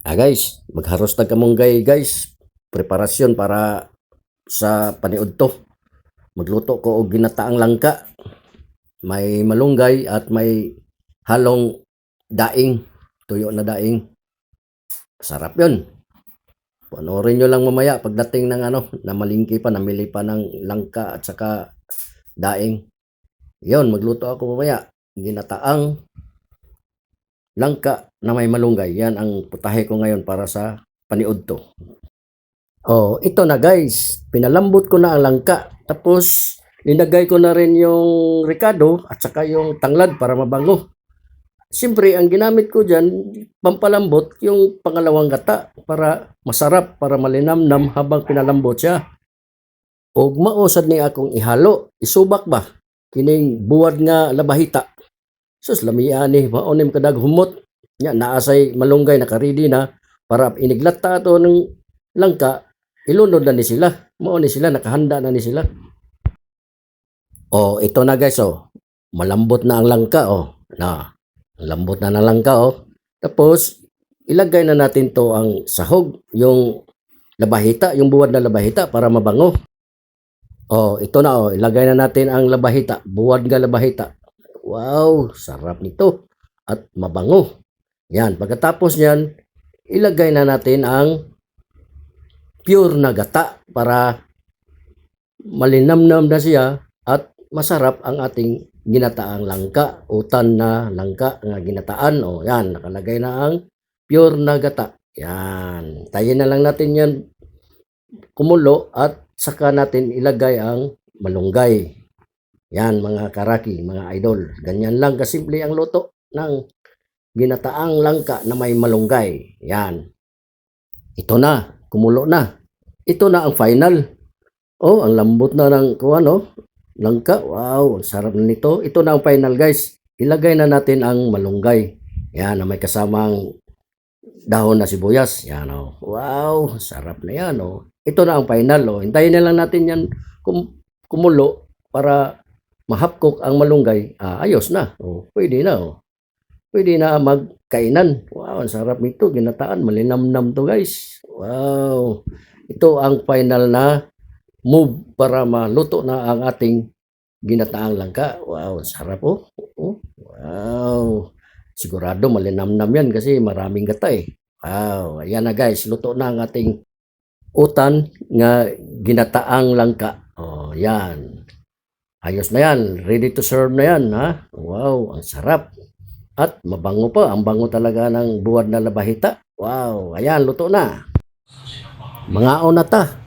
Guys, magharos na kamunggay guys. Preparasyon para sa paniud to. Magluto ko og ginataang langka. May malunggay at may halong daing. Tuyo na daing. Sarap yun. Panoorin nyo lang mamaya pagdating ng na malingki pa, namili pa ng langka at saka daing. Yun, magluto ako mamaya. Ginataang langka na may malunggay. Yan ang putahe ko ngayon para sa paniud to. Oh, ito na guys. Pinalambot ko na ang langka. Tapos, linagay ko na rin yung ricado at saka yung tanglad para mabango. Siyempre, ang ginamit ko dyan, pampalambot, yung pangalawang gata para masarap, para malinamnam habang pinalambot siya. O mausad ni akong ihalo, isubak ba? Kining buwad nga labahita. Sus, lamian ni, maonim kadag humot. Nya, naasay malunggay, nakaridi na, para iniglata ito ng langka, ilunod na ni sila. Mauni sila, nakahanda na ni sila. Oh, ito na guys, oh. Malambot na ang langka, oh. Lambot na ng langka, oh. Tapos, ilagay na natin to ang sahog, yung labahita, yung buwad na labahita para mabango. Oh, ito na, oh. Ilagay na natin ang labahita, buwad nga labahita. Wow, sarap nito. At mabango. Yan, pagkatapos niyan, ilagay na natin ang pure na gata para malinamnam na siya at masarap ang ating ginataang langka, utan na langka nga ginataan. O yan, nakalagay na ang pure na gata. Yan, tayin na lang natin yan kumulo at saka natin ilagay ang malunggay. Yan mga karaki, mga idol. Ganyan lang kasimple ang luto ng ginataang langka na may malunggay. Yan. Ito na, kumulo na. Ito na ang final. Oh, ang lambot na ng langka. Wow, sarap na nito. Ito na ang final guys. Ilagay na natin ang malunggay. Yan, na may kasamang dahon na sibuyas. Yan oh. Wow, sarap na yan oh. Ito na ang final oh. Hintayin na lang natin yan kumulo para mahapkok ang malunggay. Ayos na. Oh, pwede na oh. Pwede na magkainan. Wow, ang sarap nito. Ginataan, malinamnam to guys. Wow. Ito ang final na move para maluto na ang ating ginataang langka. Wow, sarap oh. Wow. Sigurado malinamnam yan kasi maraming gata eh. Wow, ayan na guys. Luto na ang ating utan nga ginataang langka. Oh, yan. Ayos na yan. Ready to serve na yan. Ha? Wow, ang sarap. At mabango pa. Ang bango talaga ng buwad na labahita. Wow, ayan, luto na. Mga onata.